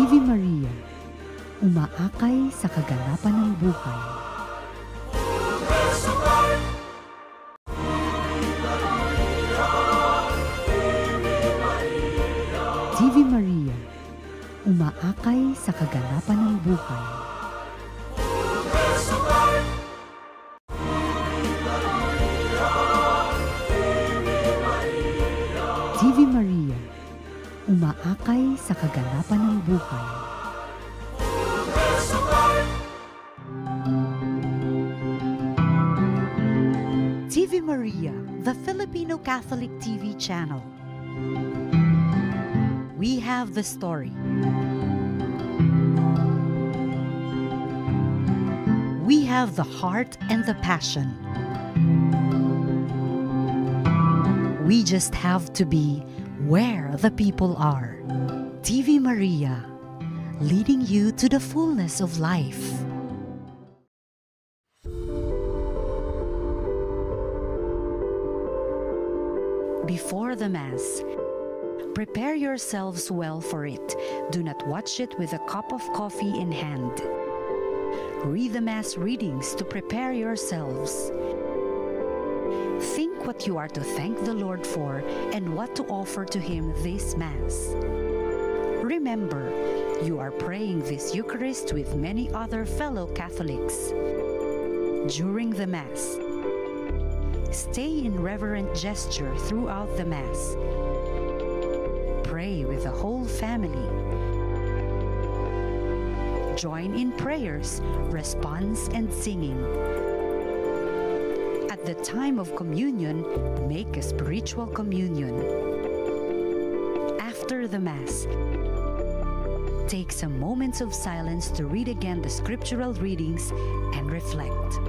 TV Maria, umaakay sa kaganapan ng buhay. TV Maria, umaakay sa kaganapan ng buhay. TV Maria, umaakay sa kaganapan ng buhay. TV Maria, the Filipino Catholic TV channel. We have the story. We have the heart and the passion. We just have to be where the people are. TV Maria, leading you to the fullness of life. Before the Mass, prepare yourselves well for it. Do not watch it with a cup of coffee in hand. Read the Mass readings to prepare yourselves. Think what you are to thank the Lord for and what to offer to Him this Mass. Remember, you are praying this Eucharist with many other fellow Catholics. During the Mass, stay in reverent gesture throughout the Mass. Pray with the whole family. Join in prayers, response, and singing. At the time of communion, make a spiritual communion. After the Mass, take some moments of silence to read again the scriptural readings and reflect.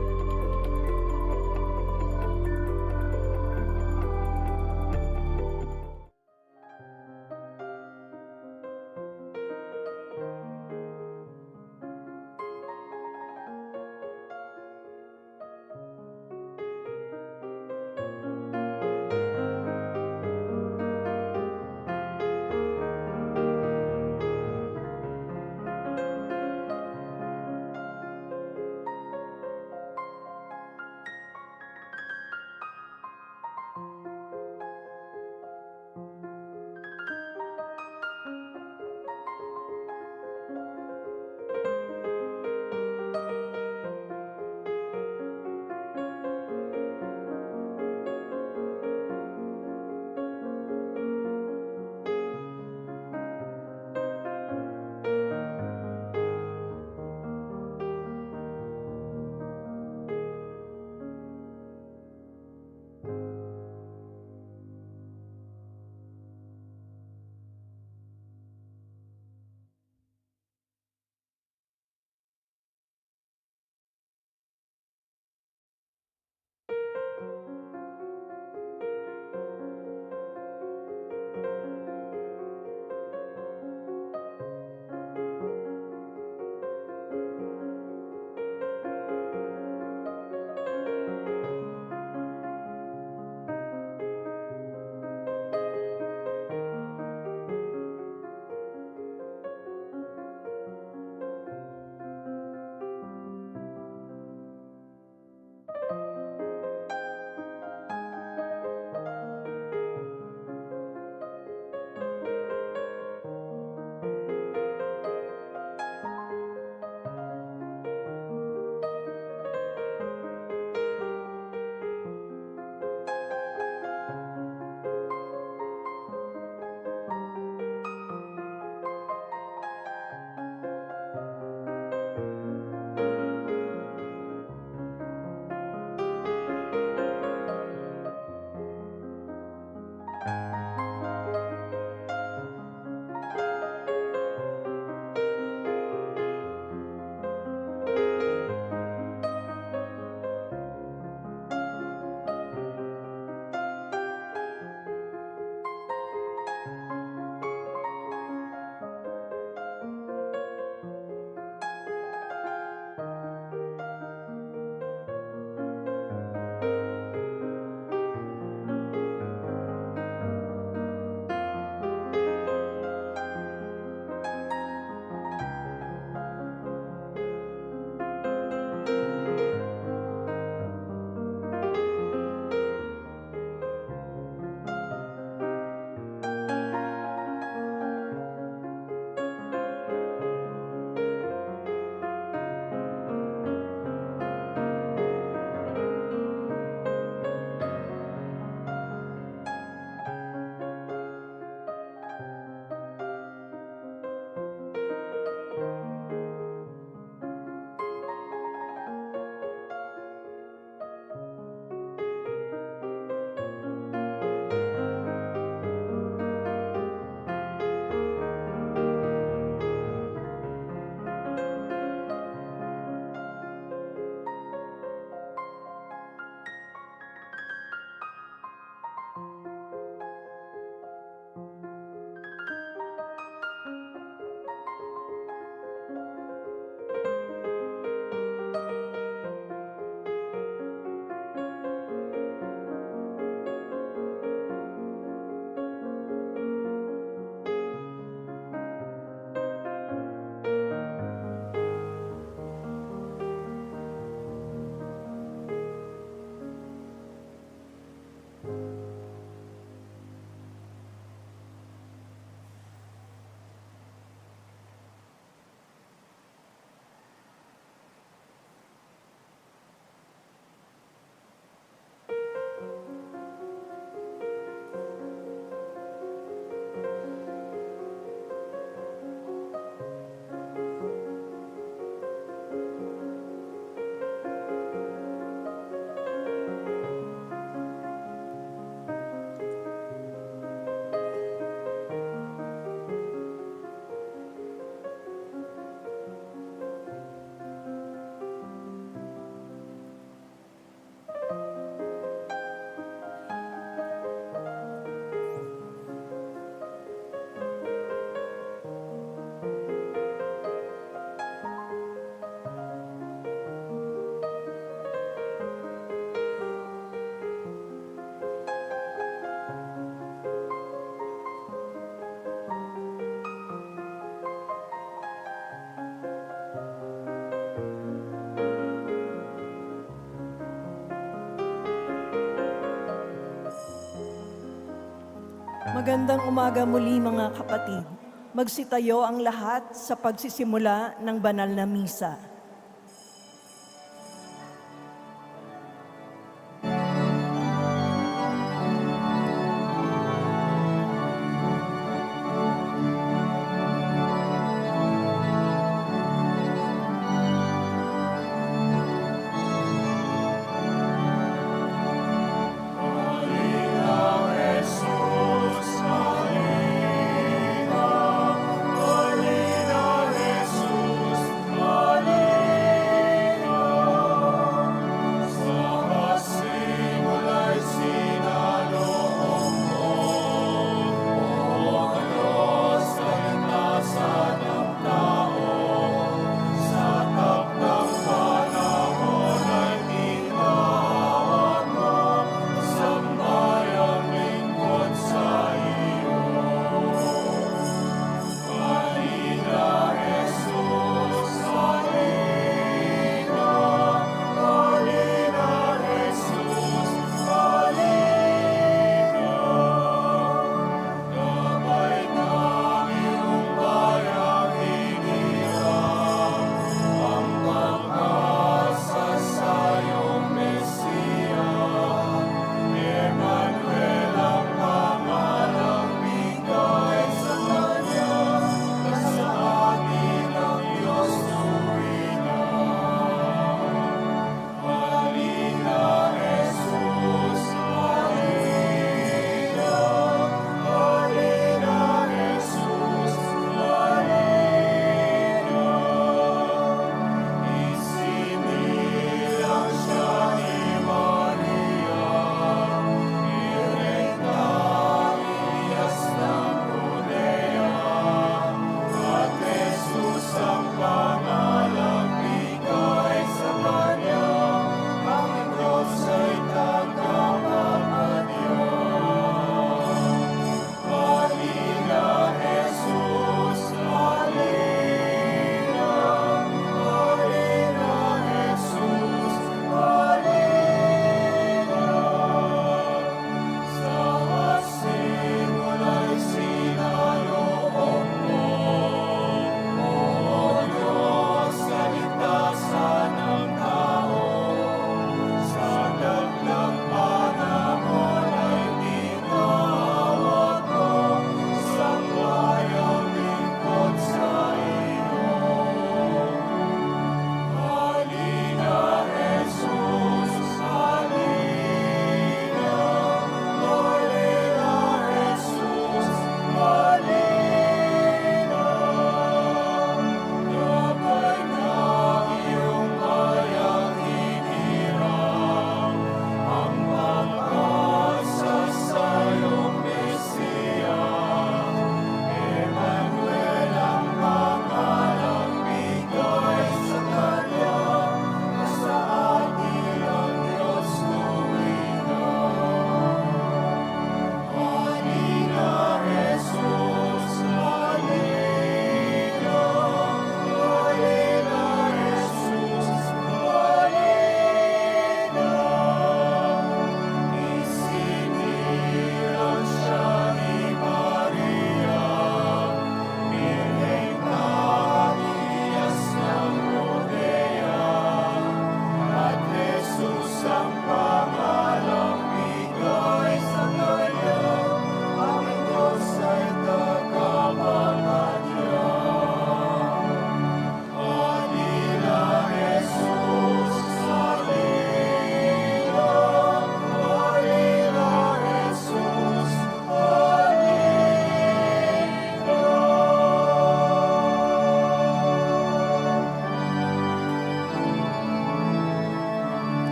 Magandang umaga muli mga kapatid. Magsitayo ang lahat sa pagsisimula ng banal na misa.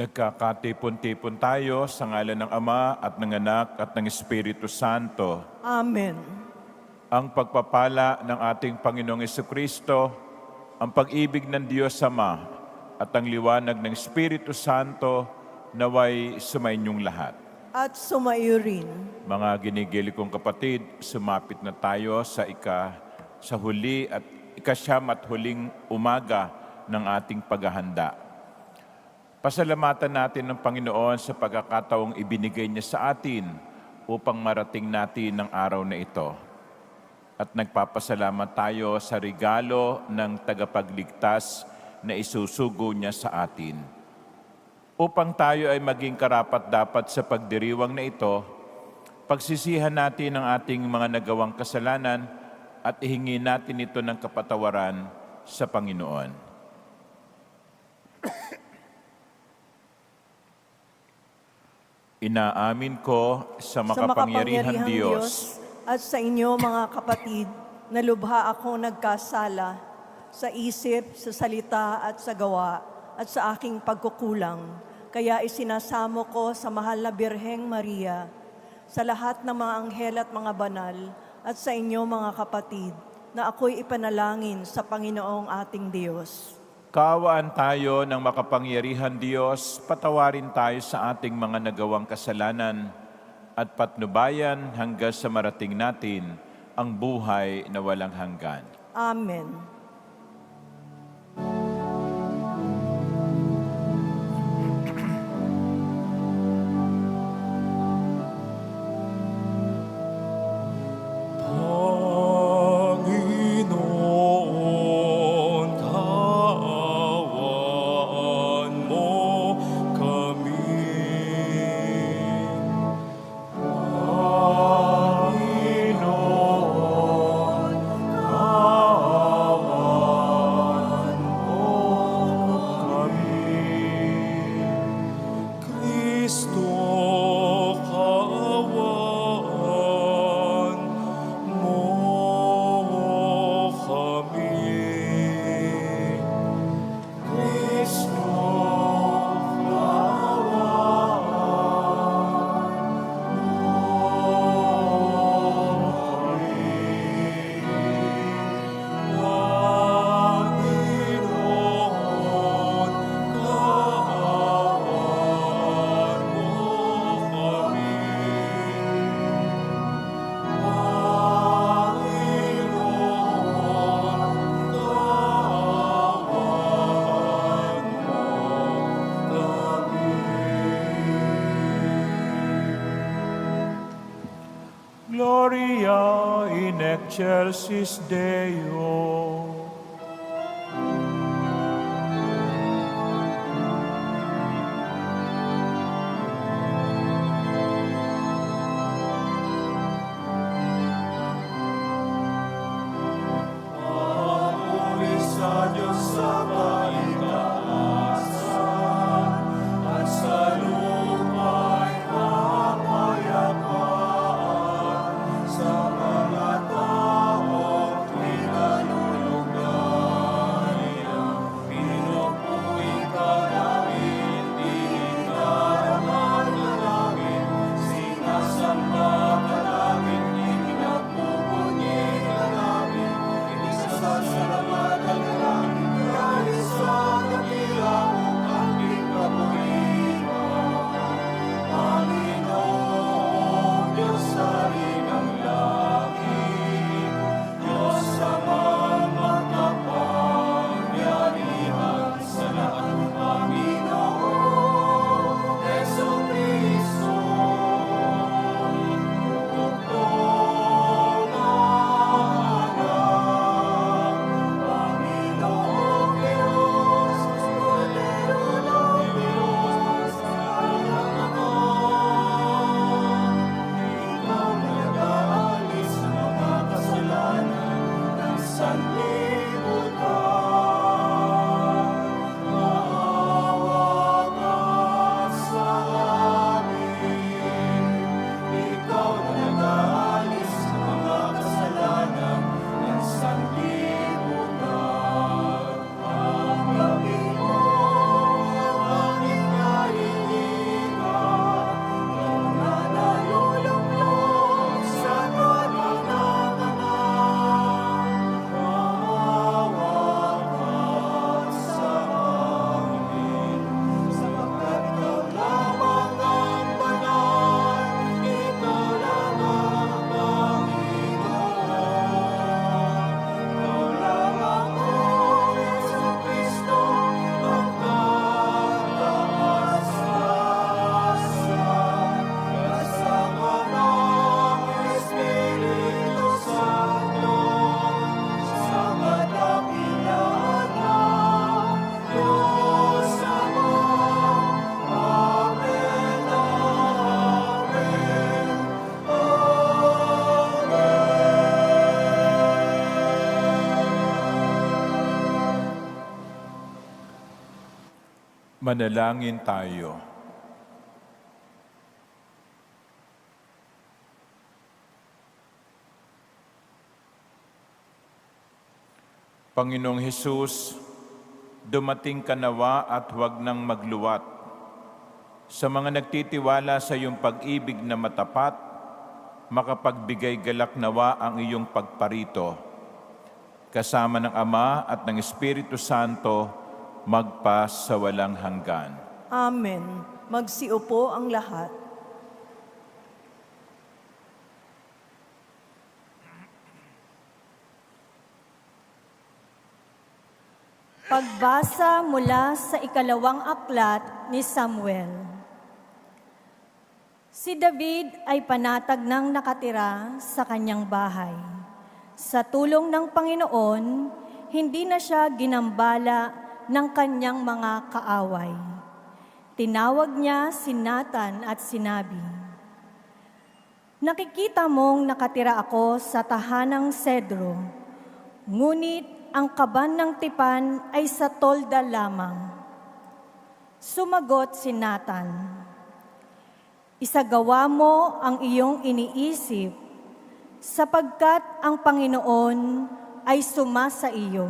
Nagkakatipon-tipon tayo sa ngalan ng Ama at ng Anak at ng Espiritu Santo. Amen. Ang pagpapala ng ating Panginoong Jesucristo, ang pag-ibig ng Diyos Ama at ang liwanag ng Espiritu Santo naway sumainyong lahat. At sumaiyo rin. Mga ginigili kong kapatid, sumapit na tayo sa huli at ikasyam at huling umaga ng ating paghahanda. Pasalamatan natin ng Panginoon sa pagkakataong ibinigay niya sa atin upang marating natin ang araw na ito. At nagpapasalamat tayo sa regalo ng tagapagligtas na isusugo niya sa atin. Upang tayo ay maging karapat-dapat sa pagdiriwang na ito, pagsisihan natin ang ating mga nagawang kasalanan at ihingi natin ito ng kapatawaran sa Panginoon. Inaamin ko sa makapangyarihang Diyos at sa inyo mga kapatid, na lubha ako nagkasala sa isip, sa salita at sa gawa at sa aking pagkukulang. Kaya isinasamo ko sa mahal na Birheng Maria, sa lahat ng mga anghel at mga banal, at sa inyo mga kapatid, na ako'y ipanalangin sa Panginoong ating Diyos. Kaawaan tayo ng makapangyarihan Diyos, patawarin tayo sa ating mga nagawang kasalanan at patnubayan hanggang sa marating natin ang buhay na walang hanggan. Amen. Panginoon, kaawaan mo kami. Panginoon, kaawaan mo kami. Kristo, kaawaan mo kami. Kristo, Panginoon, kaawaan mo Gloria in excelsis Deo. Papuri sa Diyos sa kaitaasan, at sa luma'y kapayapaan, sa mga taong pinalulungkot. Manalangin tayo. Panginoong Hesus, dumating ka nawa at huwag nang magluwat. Sa mga nagtitiwala sa iyong pag-ibig na matapat, makapagbigay galak nawa ang iyong pagparito. Kasama ng Ama at ng Espiritu Santo, magpas sa walang hanggan. Amen. Magsiupo ang lahat. Pagbasa mula sa ikalawang aklat ni Samuel. Si David ay panatag ng nakatira sa kanyang bahay. Sa tulong ng Panginoon, hindi na siya ginambala ng kanyang mga kaaway. Tinawag niya si Nathan at sinabi, "Nakikita mong nakatira ako sa tahanang Sedro, ngunit ang kaban ng tipan ay sa tolda lamang." Sumagot si Nathan, "Isagawa mo ang iyong iniisip, sapagkat ang Panginoon ay sumasa iyo."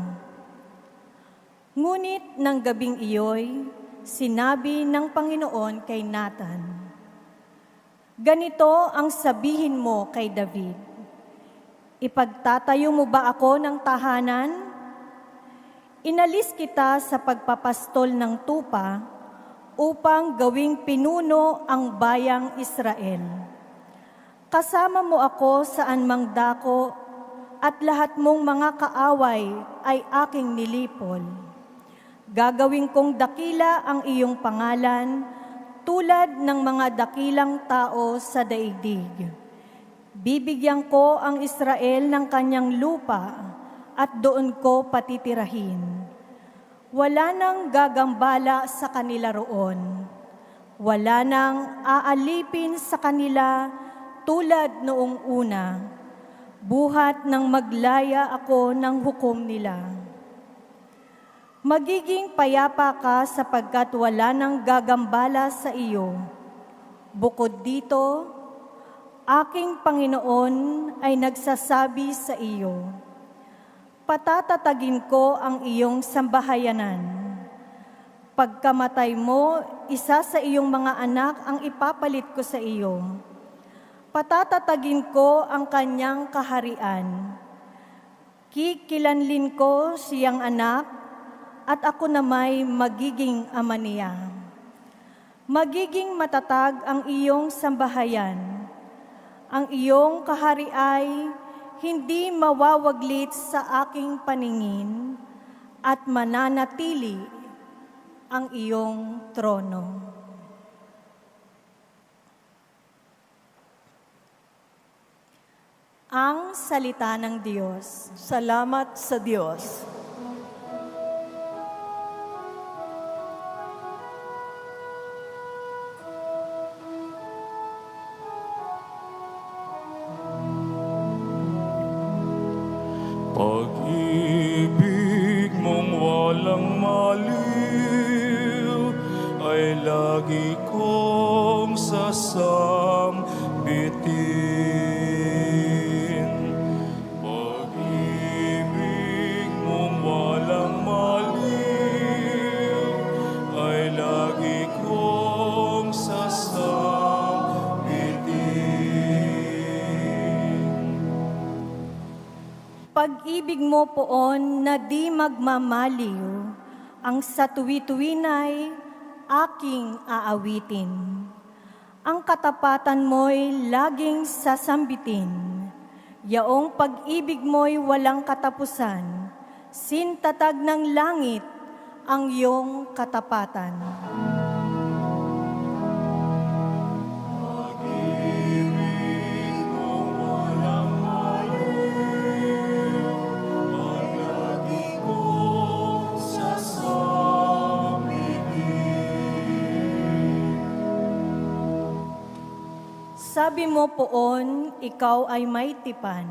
Ngunit ng gabing iyo'y sinabi ng Panginoon kay Nathan, "Ganito ang sabihin mo kay David, ipagtatayo mo ba ako ng tahanan? Inalis kita sa pagpapastol ng tupa upang gawing pinuno ang bayang Israel. Kasama mo ako saan mang dako at lahat mong mga kaaway ay aking nilipol. Gagawin kong dakila ang iyong pangalan tulad ng mga dakilang tao sa daigdig. Bibigyan ko ang Israel ng kanyang lupa at doon ko patitirahin. Wala nang gagambala sa kanila roon. Wala nang aalipin sa kanila tulad noong una, buhat nang maglaya ako ng hukom nila. Magiging payapa ka sapagkat wala nang gagambala sa iyo. Bukod dito, aking Panginoon ay nagsasabi sa iyo, patatatagin ko ang iyong sambahayanan. Pagkamatay mo, isa sa iyong mga anak ang ipapalit ko sa iyo. Patatatagin ko ang kanyang kaharian. Kikilanlin ko siyang anak at ako na may magiging ama niya. Magiging matatag ang iyong sambahayan. Ang iyong kahari ay hindi mawawaglit sa aking paningin at mananatili ang iyong trono." Ang salita ng Diyos. Salamat sa Diyos. Pag-ibig mong walang maliw ay lagi kong sasambitin. Pag-ibig mong walang maliw ay lagi kong sasambitin. Pag-ibig mo poon na di magmamaliw, ang sa tuwi-tuwinay aking aawitin. Ang katapatan mo'y laging sasambitin, yaong pag-ibig mo'y walang katapusan, sintatag ng langit ang iyong katapatan. Sabi mo poon, ikaw ay may tipan,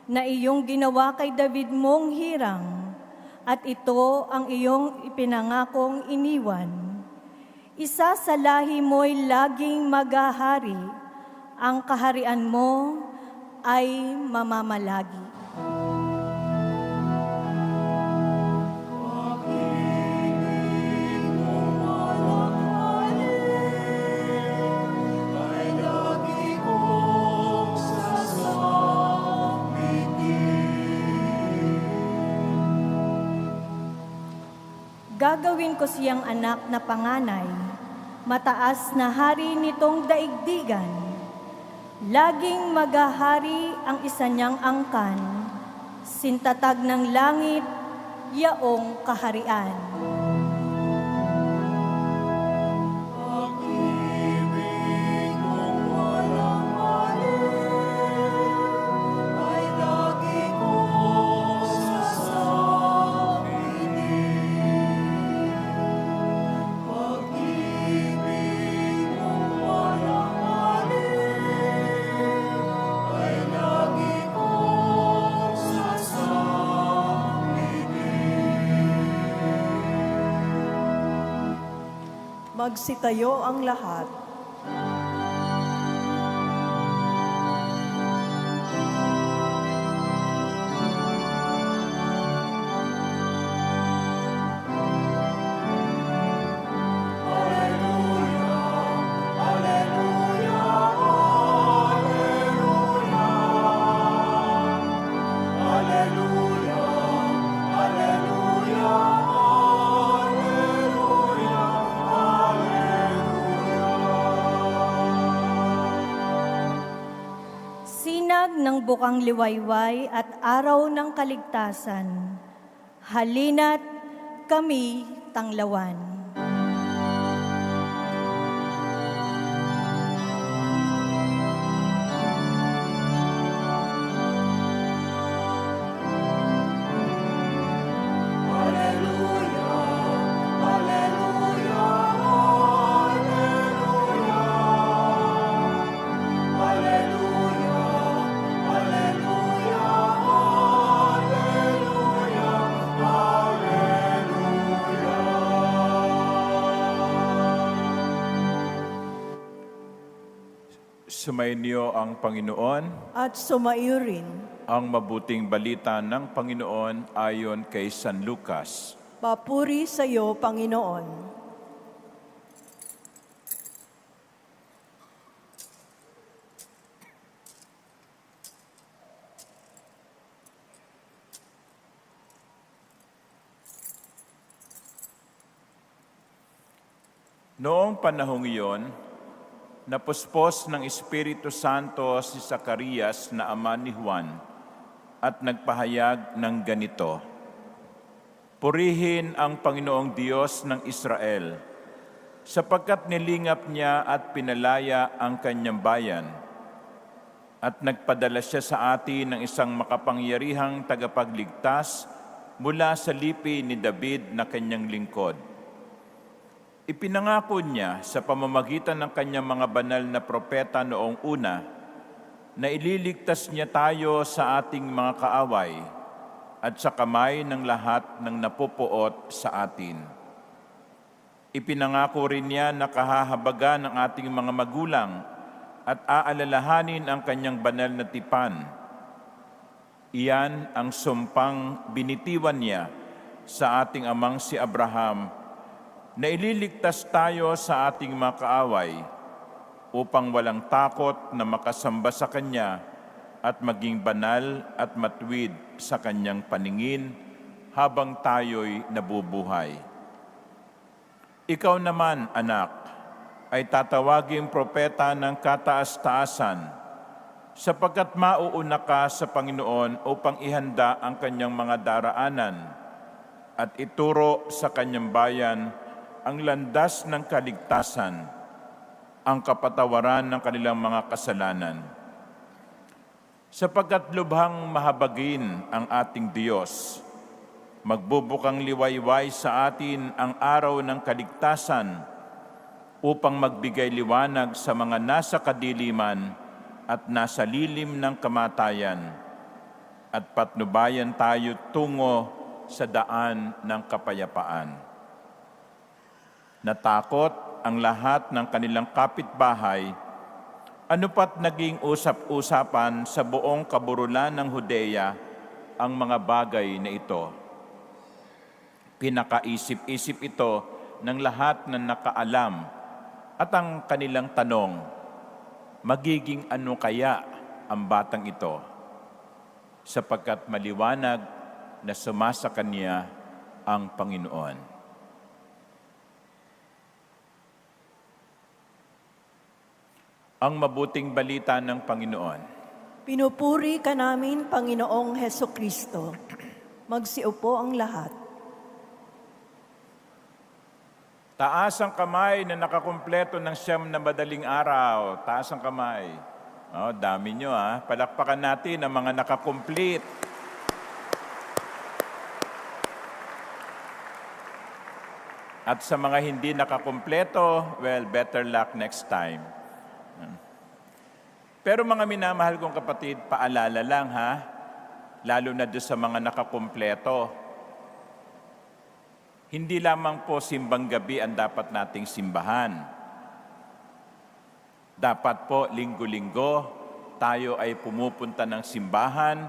na iyong ginawa kay David mong hirang, at ito ang iyong ipinangakong iniwan. Isa sa lahi mo'y laging maghahari, ang kaharian mo ay mamamalagi. Gagawin ko siyang anak na panganay, mataas na hari nitong daigdigan. Laging maghahari ang isa niyang angkan, sintatag ng langit, yaong kaharian. Magsitayo ang lahat. Sinag ng bukang liwayway at araw ng kaligtasan, halina't kami tanglawan. Sumainyo ang Panginoon. At sumaiyo rin. Ang mabuting balita ng Panginoon ayon kay San Lucas. Papuri sa iyo, Panginoon. Noong panahong iyon, napuspos ng Espiritu Santo si Zacarias na ama ni Juan at nagpahayag ng ganito, "Purihin ang Panginoong Diyos ng Israel, sapagkat nilingap niya at pinalaya ang kanyang bayan, at nagpadala siya sa atin ng isang makapangyarihang tagapagligtas mula sa lipi ni David na kanyang lingkod. Ipinangako niya sa pamamagitan ng kanyang mga banal na propeta noong una na ililigtas niya tayo sa ating mga kaaway at sa kamay ng lahat ng napupuot sa atin. Ipinangako rin niya na kahahabagan ng ating mga magulang at aalalahanin ang kanyang banal na tipan. Iyan ang sumpang binitiwan niya sa ating amang si Abraham na ililigtas tayo sa ating mga kaaway upang walang takot na makasamba sa Kanya at maging banal at matuwid sa Kanyang paningin habang tayo'y nabubuhay. Ikaw naman, anak, ay tatawaging propeta ng kataas-taasan, sapagkat mauuna ka sa Panginoon upang ihanda ang Kanyang mga daraanan at ituro sa Kanyang bayan ang landas ng kaligtasan, ang kapatawaran ng kanilang mga kasalanan. Sapagkat lubhang mahabagin ang ating Diyos, magbubukang liwayway sa atin ang araw ng kaligtasan upang magbigay liwanag sa mga nasa kadiliman at nasa lilim ng kamatayan, at patnubayan tayo tungo sa daan ng kapayapaan. Natakot ang lahat ng kanilang kapitbahay, ano pat naging usap-usapan sa buong kaburulan ng Judea ang mga bagay na ito. Pinakaisip-isip ito ng lahat ng nakaalam at ang kanilang tanong, magiging ano kaya ang batang ito? Sapagkat maliwanag na sumasa kanya ang Panginoon. Ang mabuting balita ng Panginoon. Pinupuri ka namin, Panginoong Hesukristo. Magsiupo ang lahat. Taas ang kamay na nakakumpleto ng 9 na madaling araw. Taas ang kamay. Oh, dami nyo ha. Palakpakan natin ang mga nakakomplete. At sa mga hindi nakakumpleto, well, better luck next time. Pero mga minamahal kong kapatid, paalala lang ha, lalo na doon sa mga nakakumpleto. Hindi lamang po simbang gabi ang dapat nating simbahan. Dapat po linggo-linggo tayo ay pumupunta ng simbahan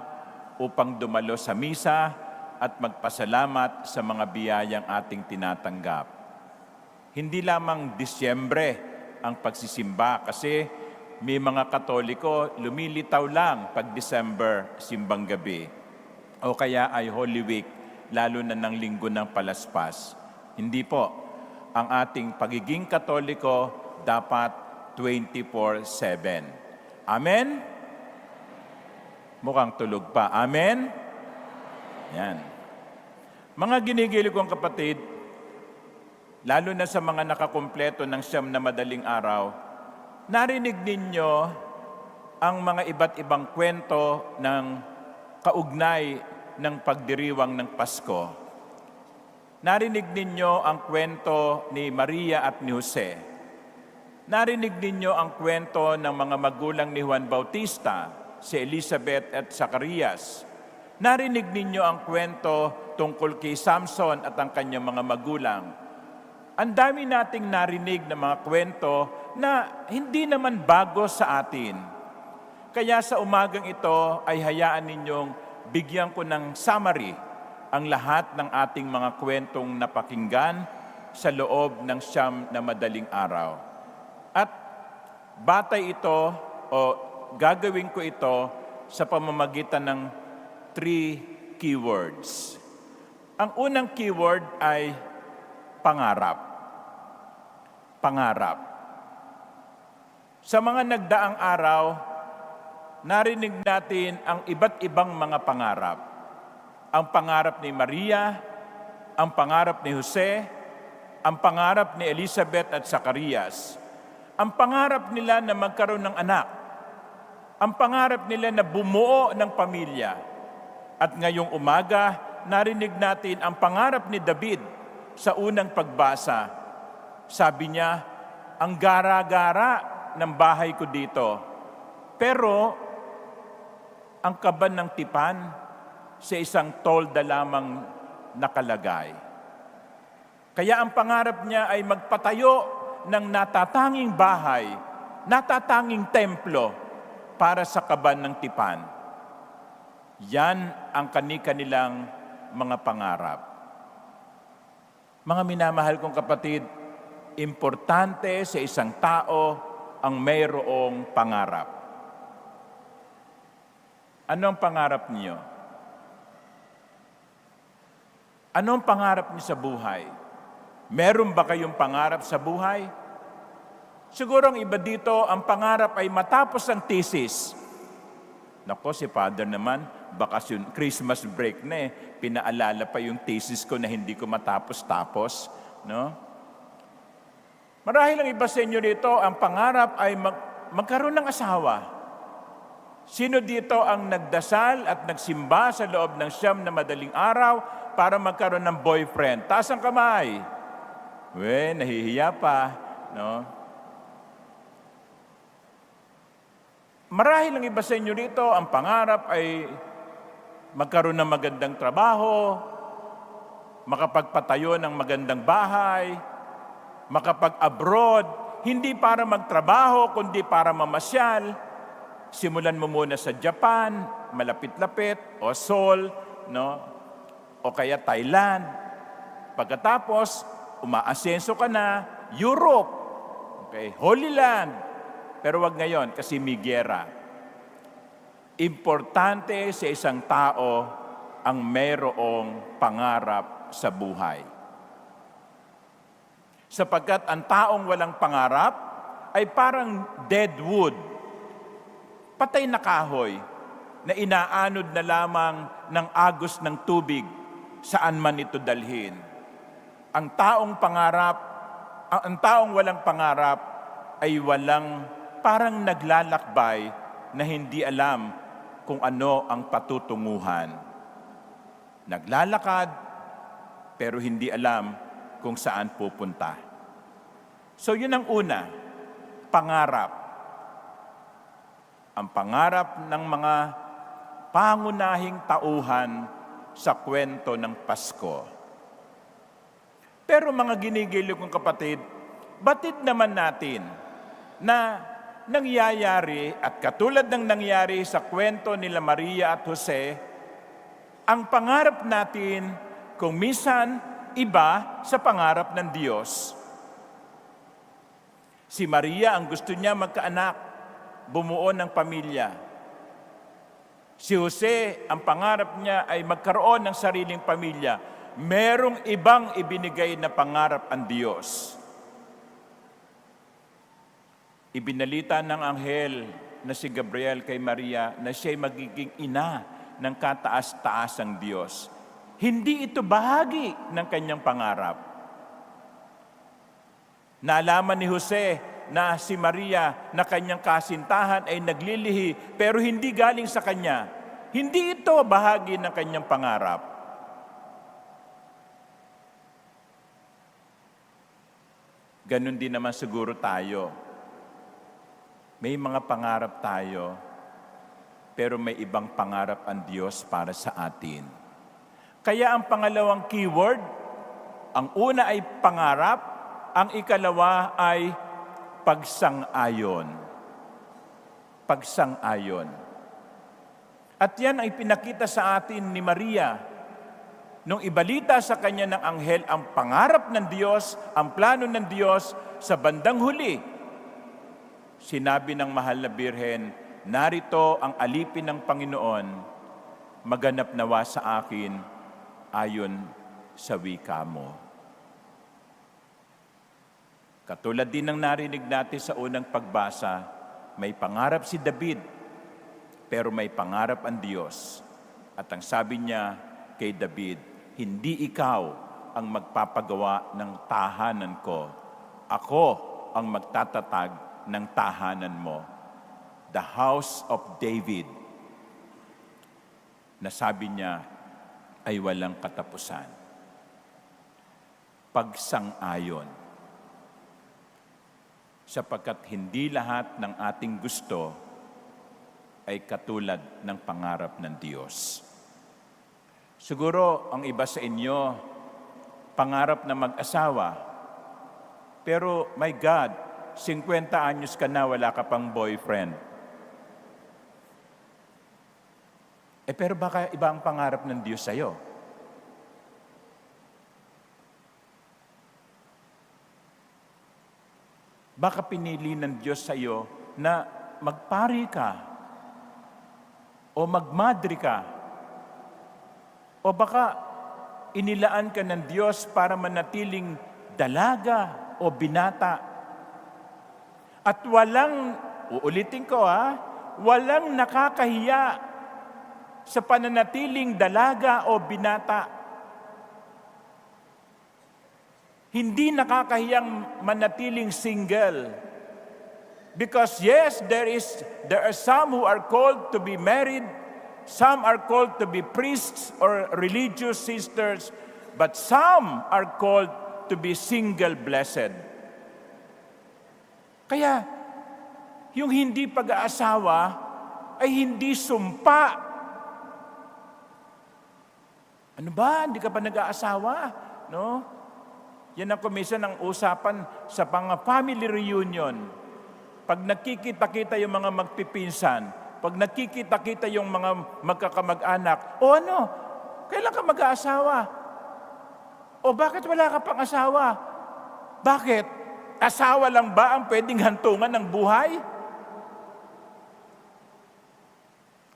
upang dumalo sa misa at magpasalamat sa mga biyayang ating tinatanggap. Hindi lamang Disyembre ang pagsisimba kasi may mga Katoliko lumilitaw lang pag December simbang gabi o kaya ay Holy Week, lalo na ng linggo ng Palaspas. Hindi po. Ang ating pagiging Katoliko dapat 24/7. Amen? Mukhang tulog pa. Amen? Yan. Mga ginigilig kong kapatid, lalo na sa mga nakakumpleto ng 9 na madaling araw, narinig ninyo ang mga iba't ibang kwento ng kaugnay ng pagdiriwang ng Pasko. Narinig ninyo ang kwento ni Maria at ni Jose. Narinig ninyo ang kwento ng mga magulang ni Juan Bautista, si Elizabeth at Zacarias. Narinig ninyo ang kwento tungkol kay Samson at ang kanyang mga magulang. Ang dami nating narinig na mga kwento na hindi naman bago sa atin. Kaya sa umagang ito ay hayaan ninyong bigyan ko ng summary ang lahat ng ating mga kwentong napakinggan sa loob ng 9 na madaling araw. At batay ito o gagawin ko ito sa pamamagitan ng 3 keywords. Ang unang keyword ay pangarap. Pangarap. Sa mga nagdaang araw, narinig natin ang iba't ibang mga pangarap. Ang pangarap ni Maria, ang pangarap ni Jose, ang pangarap ni Elizabeth at Zacarias. Ang pangarap nila na magkaroon ng anak. Ang pangarap nila na bumuo ng pamilya. At ngayong umaga, narinig natin ang pangarap ni David sa unang pagbasa. Sabi niya, ang gara-gara ng bahay ko dito. Pero, ang kaban ng tipan sa isang tolda lamang nakalagay. Kaya ang pangarap niya ay magpatayo ng natatanging bahay, natatanging templo para sa kaban ng tipan. Yan ang kani-kanilang mga pangarap. Mga minamahal kong kapatid, importante sa isang tao ang mayroong pangarap. Ano ang pangarap niyo? Ano ang pangarap niyo sa buhay? Meron ba kayong pangarap sa buhay? Siguro ang iba dito, ang pangarap ay matapos ang thesis. Nako, si Father naman, bakasyon, Christmas break na eh. Pinaalala pa yung thesis ko na hindi ko matapos-tapos. No? Marahil ang iba sa inyo dito, ang pangarap ay magkaroon ng asawa. Sino dito ang nagdasal at nagsimba sa loob ng 9 na madaling araw para magkaroon ng boyfriend? Taas ang kamay. Nahihiya pa. No? Marahil ang iba sa inyo dito, ang pangarap ay magkaroon ng magandang trabaho, makapagpatayo ng magandang bahay, makapag-abroad, hindi para magtrabaho, kundi para mamasyal. Simulan mo muna sa Japan, malapit-lapit, o Seoul, no? O kaya Thailand. Pagkatapos, umaasenso ka na, Europe, okay, Holy Land. Pero wag ngayon kasi may giyera. Importante sa isang tao ang mayroong pangarap sa buhay. Sapagkat ang taong walang pangarap ay parang dead wood, patay na kahoy na inaanod na lamang ng agos ng tubig saan man ito dalhin. Ang taong walang pangarap ay parang naglalakbay na hindi alam kung ano ang patutunguhan. Naglalakad pero hindi alam kung saan pupunta. So yun ang una, pangarap. Ang pangarap ng mga pangunahing tauhan sa kwento ng Pasko. Pero mga ginigiliw kong kapatid, batid naman natin na nangyayari at katulad ng nangyari sa kwento nila Maria at Jose, ang pangarap natin kung minsan iba sa pangarap ng Diyos. Si Maria, ang gusto niya magkaanak, bumuo ng pamilya. Si Jose, ang pangarap niya ay magkaroon ng sariling pamilya. Merong ibang ibinigay na pangarap ang Diyos. Ibinalita ng anghel na si Gabriel kay Maria na siya'y magiging ina ng kataas-taasang Diyos. Hindi ito bahagi ng kanyang pangarap. Naalaman ni Jose na si Maria na kanyang kasintahan ay naglilihi pero hindi galing sa kanya. Hindi ito bahagi ng kanyang pangarap. Ganon din naman siguro tayo. May mga pangarap tayo, pero may ibang pangarap ang Diyos para sa atin. Kaya ang pangalawang keyword, ang una ay pangarap, ang ikalawa ay pagsang-ayon. Pagsang-ayon. At yan ay pinakita sa atin ni Maria nung ibalita sa kanya ng anghel ang pangarap ng Diyos, ang plano ng Diyos sa bandang huli. Sinabi ng mahal na Birhen, narito ang alipin ng Panginoon, maganap nawa sa akin ayon sa wika mo. Katulad din ng narinig natin sa unang pagbasa, may pangarap si David, pero may pangarap ang Diyos. At ang sabi niya kay David, hindi ikaw ang magpapagawa ng tahanan ko. Ako ang magtatatag ng tahanan mo. The house of David, na sabi niya ay walang katapusan. Pagsang-ayon. Sapagkat hindi lahat ng ating gusto ay katulad ng pangarap ng Diyos. Siguro ang iba sa inyo, pangarap na mag-asawa, pero my God, 50 anyos ka na, wala ka pang boyfriend. Pero baka iba ang pangarap ng Diyos sa'yo. Baka pinili ng Diyos sa'yo na magpari ka o magmadri ka o baka inilaan ka ng Diyos para manatiling dalaga o binata. At walang, uulitin ko walang nakakahiya sa pananatiling dalaga o binata. Hindi nakakahiyang manatiling single. Because yes, there are some who are called to be married, some are called to be priests or religious sisters, but some are called to be single blessed. Kaya, yung hindi pag-aasawa ay hindi sumpa. Ano ba? Hindi ka pa nag-aasawa? No? Yan ang kuminsan ng usapan sa family reunion. Pag nakikita-kita yung mga magpipinsan, pag nakikita-kita yung mga magkakamag-anak, o ano, kailan ka mag-aasawa? O bakit wala ka pang asawa? Bakit? Asawa lang ba ang pwedeng hantungan ng buhay?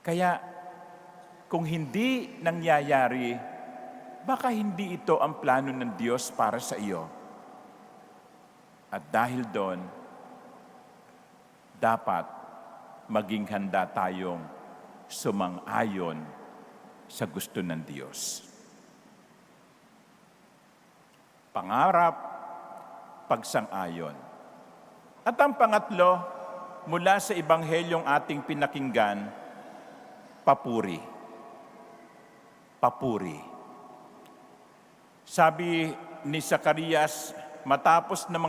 Kaya, kung hindi nangyayari, baka hindi ito ang plano ng Diyos para sa iyo. At dahil doon, dapat maging handa tayong sumang-ayon sa gusto ng Diyos. Pangarap, pagsang-ayon. At ang pangatlo, mula sa Ebanghelyong ating pinakinggan, papuri. Papuri. Sabi ni Zacarias, matapos na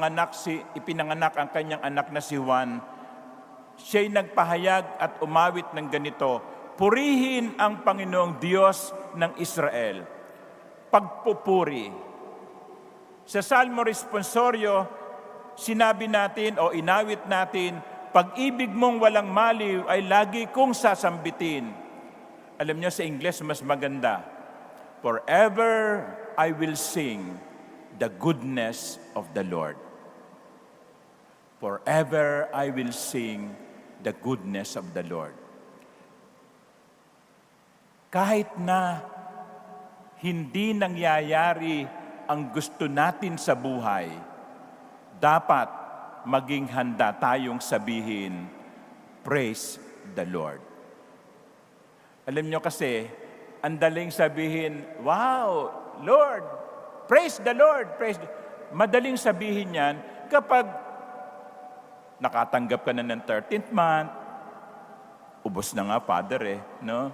ipinanganak ang kanyang anak na si Juan, siya'y nagpahayag at umawit ng ganito, purihin ang Panginoong Diyos ng Israel. Pagpupuri. Sa Salmo Responsorio, sinabi natin o inawit natin, pag-ibig mong walang maliw ay lagi kong sasambitin. Alam niyo sa Ingles, mas maganda. Forever I will sing the goodness of the Lord. Forever I will sing the goodness of the Lord. Kahit na hindi nangyayari ang gusto natin sa buhay, dapat maging handa tayong sabihin, praise the Lord. Alam nyo kasi, ang daling sabihin, wow, Lord, praise the Lord, praise the... Madaling sabihin yan kapag nakatanggap ka na ng 13th month, ubos na nga, Father, no?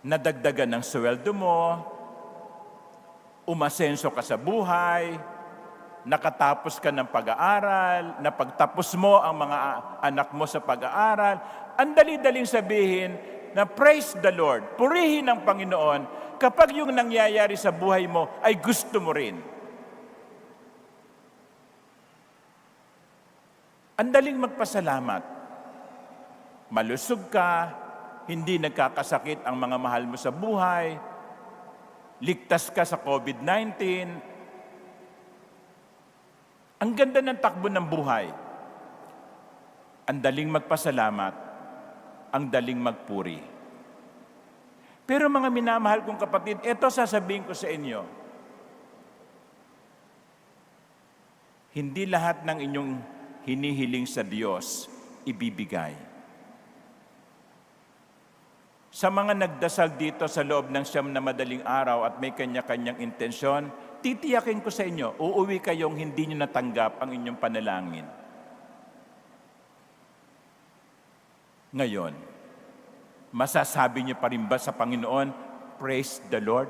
Nadagdagan ng sweldo mo, umasenso ka sa buhay, nakatapos ka ng pag-aaral, napagtapos mo ang mga anak mo sa pag-aaral, ang dali-daling sabihin na praise the Lord, purihin ang Panginoon kapag yung nangyayari sa buhay mo ay gusto mo rin. Ang daling magpasalamat. Malusog ka, hindi nagkakasakit ang mga mahal mo sa buhay, ligtas ka sa COVID-19. Ang ganda ng takbo ng buhay. Ang daling magpasalamat, ang daling magpuri. Pero mga minamahal kong kapatid, ito sasabihin ko sa inyo. Hindi lahat ng inyong hinihiling sa Diyos, ibibigay. Sa mga nagdasal dito sa loob ng 9 na madaling araw at may kanya-kanyang intensyon, titiyakin ko sa inyo, uuwi kayong hindi nyo natanggap ang inyong panalangin. Ngayon, masasabi niyo pa rin ba sa Panginoon, praise the Lord?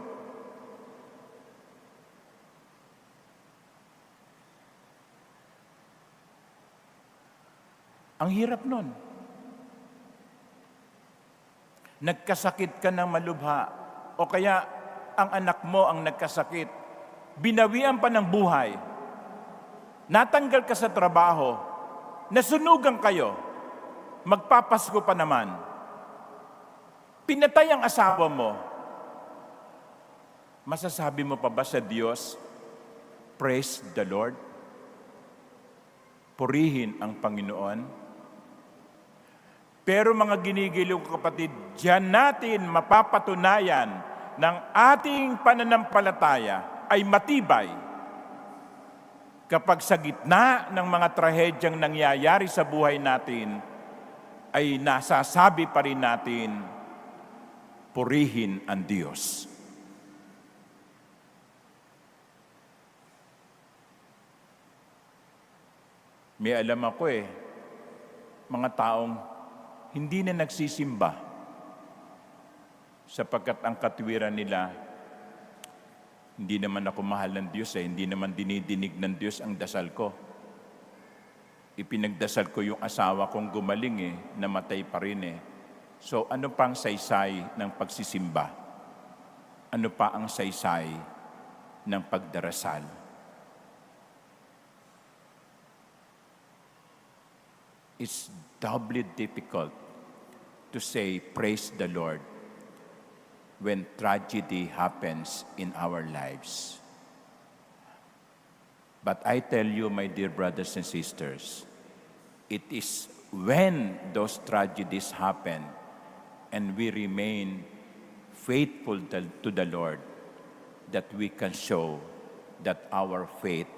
Ang hirap nun. Nagkasakit ka ng malubha, o kaya ang anak mo ang nagkasakit, binawian pa ng buhay, natanggal ka sa trabaho, nasunugan kayo, magpapasko pa naman, pinatay ang asawa mo, masasabi mo pa ba sa Diyos, praise the Lord? Purihin ang Panginoon? Pero mga ginigiliw ko kapatid, diyan natin mapapatunayan ng ating pananampalataya ay matibay kapag sa gitna ng mga trahedyang nangyayari sa buhay natin, ay nasasabi pa rin natin, purihin ang Diyos. May alam ako mga taong hindi na nagsisimba sapagkat ang katwiran nila, hindi naman ako mahal ng Diyos hindi naman dinidinig ng Diyos ang dasal ko. Ipinagdasal ko yung asawa kong gumaling namatay pa rin So ano pang saysay ng pagsisimba? Ano pa ang saysay ng pagdarasal? it's doubly difficult to say praise the Lord when tragedy happens in our lives. But I tell you, my dear brothers and sisters, it is when those tragedies happen and we remain faithful to the Lord that we can show that our faith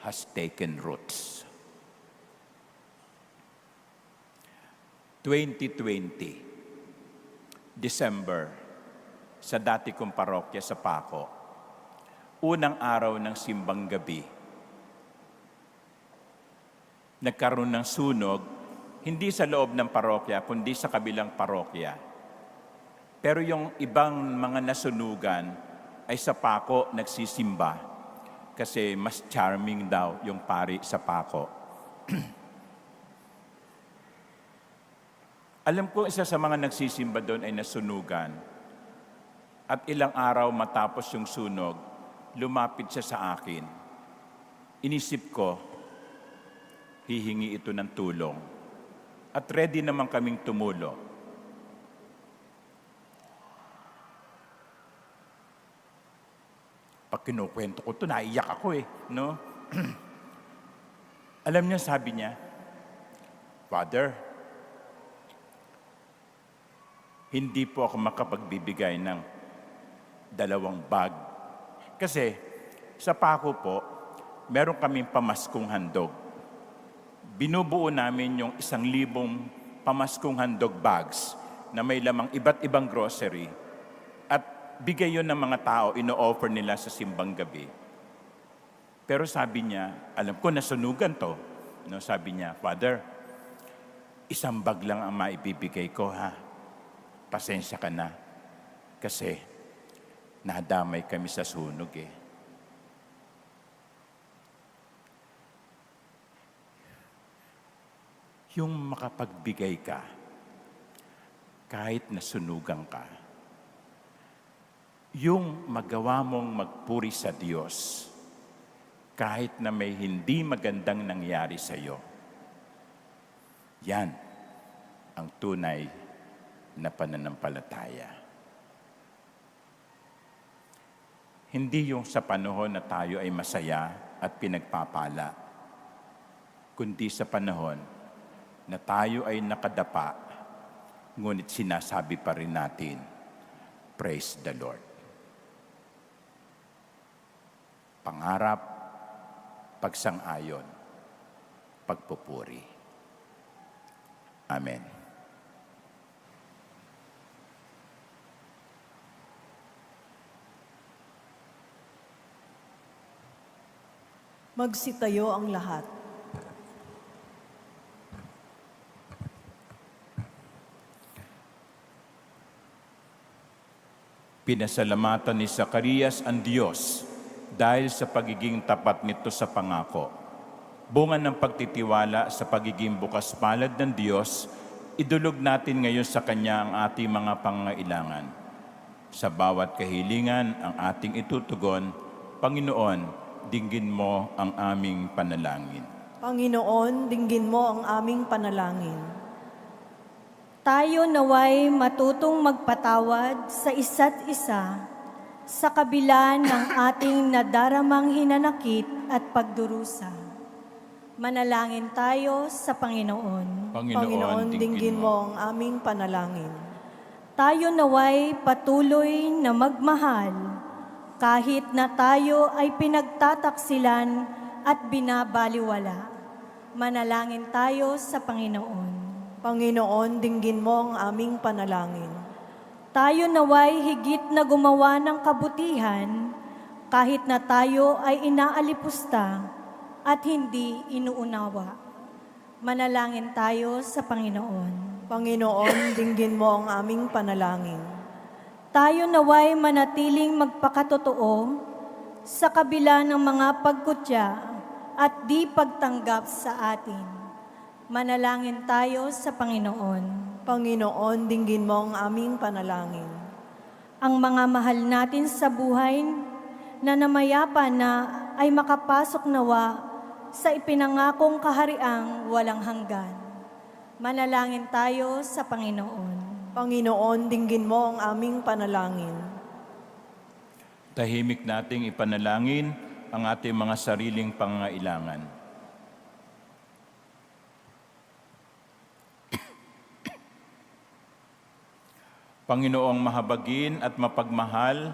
has taken roots. 2020, December, sa dati kong parokya sa Paco, unang araw ng simbang gabi, nagkaroon ng sunog, hindi sa loob ng parokya, kundi sa kabilang parokya. Pero yung ibang mga nasunugan ay sa Paco nagsisimba kasi mas charming daw yung pari sa Paco. Alam ko isa sa mga nagsisimba doon ay nasunugan. At ilang araw matapos yung sunog, lumapit siya sa akin. Inisip ko, hihingi ito ng tulong. At ready naman kaming tumulong. Pag kinukwento ko ito, naiyak ako no? Alam niya, sabi niya, Father, hindi po ako makapagbibigay ng 2 bag. Kasi sa Paco po, meron kaming pamaskong handog. Binubuo namin yung 1,000 pamaskong handog bags na may lamang iba't ibang grocery. At bigay yun ng mga tao, ino-offer nila sa simbang gabi. Pero sabi niya, alam ko nasunugan to. No, sabi niya, Father, 1 bag lang ang maibibigay ko ha. Pasensya ka na. Kasi nadamay kami sa sunog Yung makapagbigay ka, kahit nasunugan ka, yung magawa mong magpuri sa Diyos, kahit na may hindi magandang nangyari sa iyo, yan ang tunay na pananampalataya. Hindi yung sa panahon na tayo ay masaya at pinagpapala, kundi sa panahon na tayo ay nakadapa, ngunit sinasabi pa rin natin, praise the Lord. Pangarap, pagsang-ayon, pagpupuri. Amen. Magsitayo ang lahat. Pinasalamatan ni Zacarias ang Diyos dahil sa pagiging tapat nito sa pangako. Bunga ng pagtitiwala sa pagiging bukas palad ng Diyos, idulog natin ngayon sa Kanya ang ating mga pangangailangan. Sa bawat kahilingan ang ating itutugon, Panginoon, dinggin mo ang aming panalangin. Panginoon, dinggin mo ang aming panalangin. Tayo naway matutong magpatawad sa isa't isa sa kabila ng ating nadaramang hinanakit at pagdurusa. Manalangin tayo sa Panginoon. Panginoon, dinggin mo ang aming panalangin. Tayo naway patuloy na magmahal kahit na tayo ay pinagtataksilan at binabaliwala. Manalangin tayo sa Panginoon. Panginoon, dinggin mo ang aming panalangin. Tayo naway higit na gumawa ng kabutihan kahit na tayo ay inaalipusta at hindi inuunawa. Manalangin tayo sa Panginoon. Panginoon, dinggin mo ang aming panalangin. Tayo naway manatiling magpakatotoo sa kabila ng mga pagkutya at di pagtanggap sa atin. Manalangin tayo sa Panginoon. Panginoon, dinggin mo ang aming panalangin. Ang mga mahal natin sa buhay na namayapa na ay makapasok nawa sa ipinangakong kahariang walang hanggan. Manalangin tayo sa Panginoon. Panginoon, dinggin mo ang aming panalangin. Tahimik nating ipanalangin ang ating mga sariling pangangailangan. Panginoong mahabagin at mapagmahal,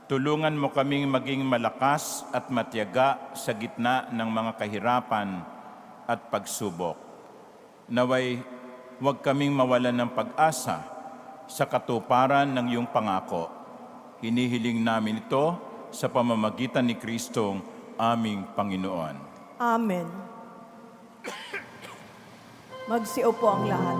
tulungan mo kaming maging malakas at matiyaga sa gitna ng mga kahirapan at pagsubok. Naway huwag kaming mawalan ng pag-asa sa katuparan ng iyong pangako. Hinihiling namin ito sa pamamagitan ni Kristong aming Panginoon. Amen. Magsiupo ang lahat.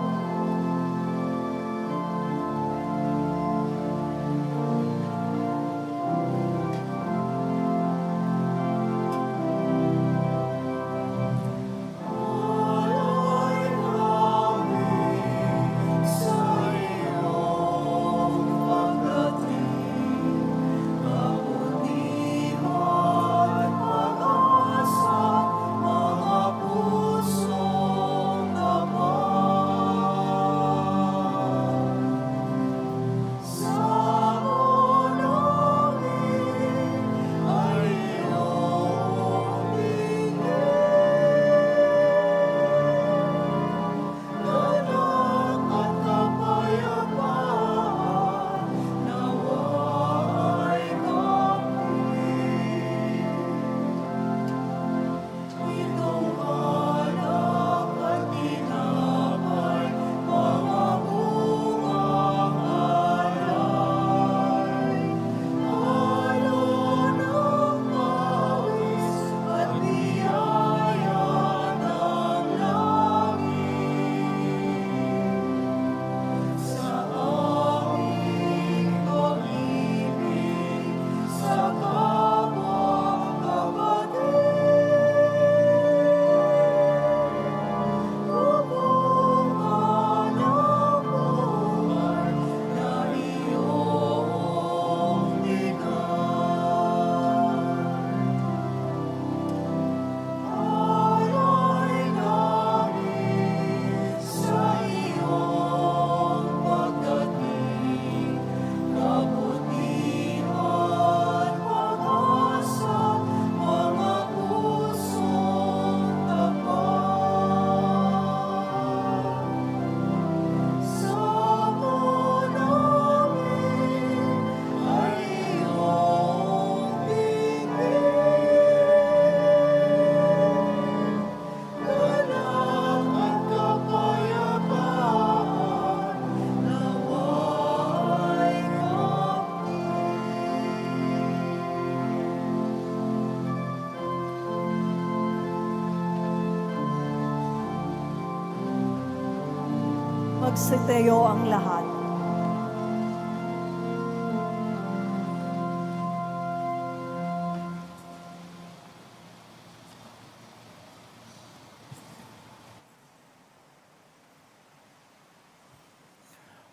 Magsitayo ang lahat.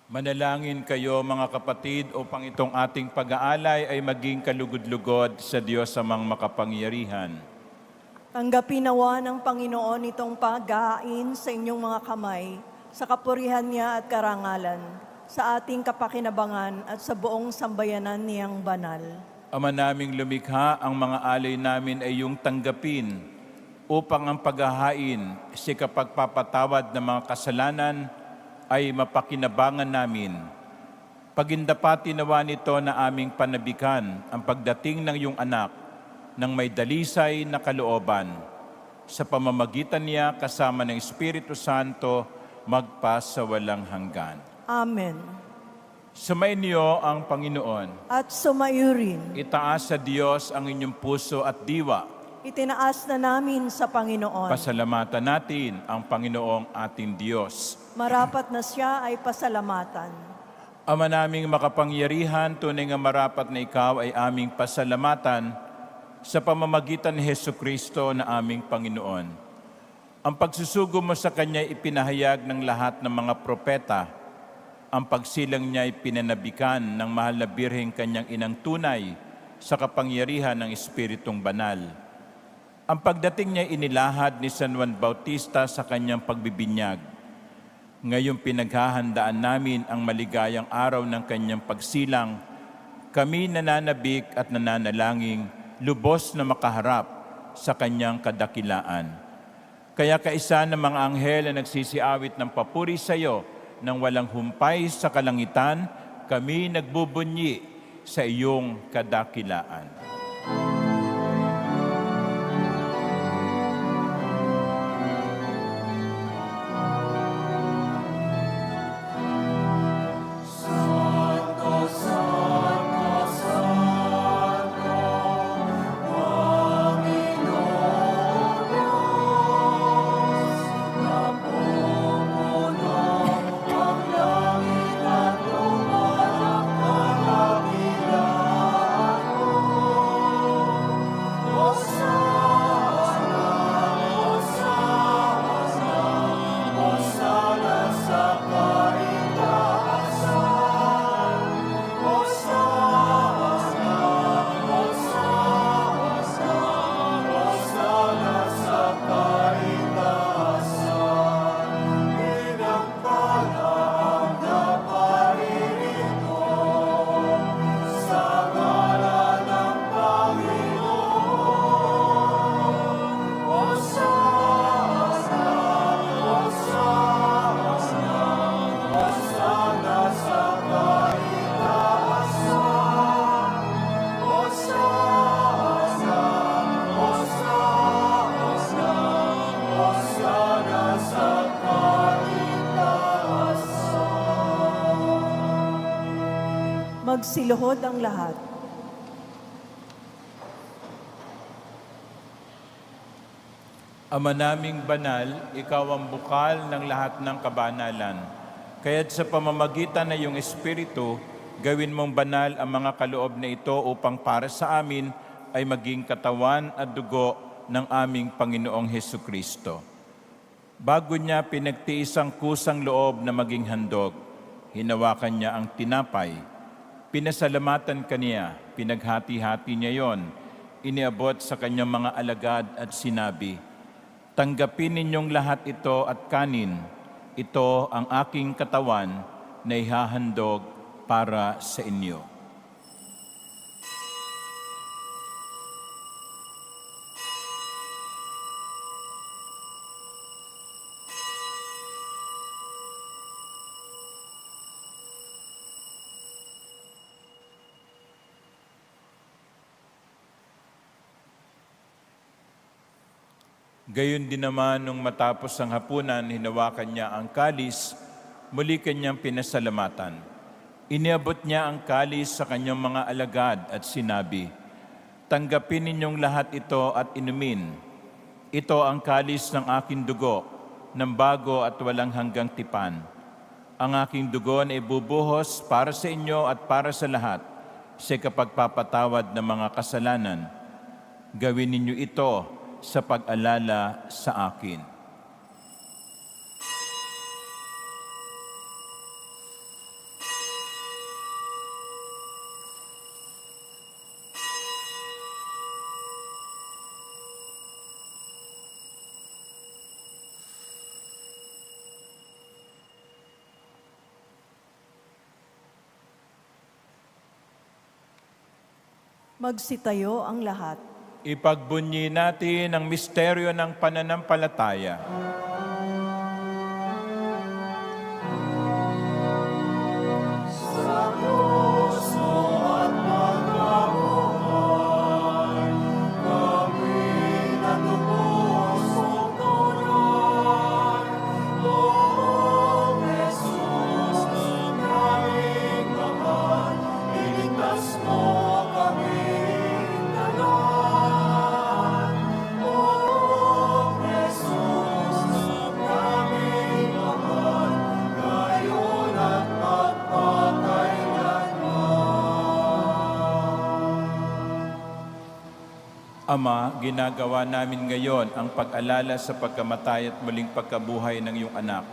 Manalangin kayo mga kapatid upang itong ating pag-aalay ay maging kalugod-lugod sa Diyos amang makapangyarihan. Tanggapin nawa ng Panginoon itong pag-aain sa inyong mga kamay, sa kapurihan niya at karangalan, sa ating kapakinabangan at sa buong sambayanan niyang banal. Ama naming lumikha, ang mga alay namin ay iyong tanggapin upang ang paghahain si kapagpapatawad ng mga kasalanan ay mapakinabangan namin. Pagindapati nawa nito na aming panabikan ang pagdating ng iyong anak ng may dalisay na kalooban. Sa pamamagitan niya kasama ng Espiritu Santo, magpasawalang hanggan. Amen. Sumayin niyo ang Panginoon. At sumayo rin, Itaas sa Diyos ang inyong puso at diwa. itinaas na namin sa Panginoon. Pasalamatan natin ang Panginoong ating Diyos. Marapat na siya ay pasalamatan. Ama naming makapangyarihan, tunay nga marapat na ikaw ay aming pasalamatan sa pamamagitan ni Hesukristo na aming Panginoon. Ang pagsusugo mo sa Kanya ipinahayag ng lahat ng mga propeta. Ang pagsilang niya ay pinanabikan ng mahal na Birheng Kanyang inang tunay sa kapangyarihan ng Espiritong Banal. Ang pagdating niya inilahad ni San Juan Bautista sa kanyang pagbibinyag. Ngayong pinaghahandaan namin ang maligayang araw ng kanyang pagsilang, kami nananabik at nananalangin lubos na makaharap sa kanyang kadakilaan. Kaya kaisa ng mga anghel na nagsisiawit ng papuri sa iyo nang walang humpay sa kalangitan, kami nagbubunyi sa iyong kadakilaan. Magsiluhod ang lahat. Ama naming banal, ikaw ang bukal ng lahat ng kabanalan. Kaya't sa pamamagitan ng iyong Espiritu, gawin mong banal ang mga kaloob na ito upang para sa amin ay maging katawan at dugo ng aming Panginoong Hesukristo. Bago niya pinagtiis ang kusang loob na maging handog, hinawakan niya ang tinapay. Pinasalamatan kaniya, pinaghati-hati niya yon, iniabot sa kanyang mga alagad at sinabi, "Tanggapin ninyong lahat ito at kanin. Ito ang aking katawan na ihahandog para sa inyo." Gayon din naman nung matapos ang hapunan, hinawakan niya ang kalis, muli kanyang pinasalamatan. Iniabot niya ang kalis sa kanyang mga alagad at sinabi, "Tanggapin ninyong lahat ito at inumin. Ito ang kalis ng aking dugo, ng bago at walang hanggang tipan. Ang aking dugo na ibubuhos para sa inyo at para sa lahat sa kapagpapatawad ng mga kasalanan. Gawin ninyo ito sa pag-alala sa akin." Magsitayo ang lahat. Ipagbunyi natin ang misteryo ng pananampalataya. Ama, ginagawa namin ngayon ang pag-alala sa pagkamatay at muling pagkabuhay ng iyong anak.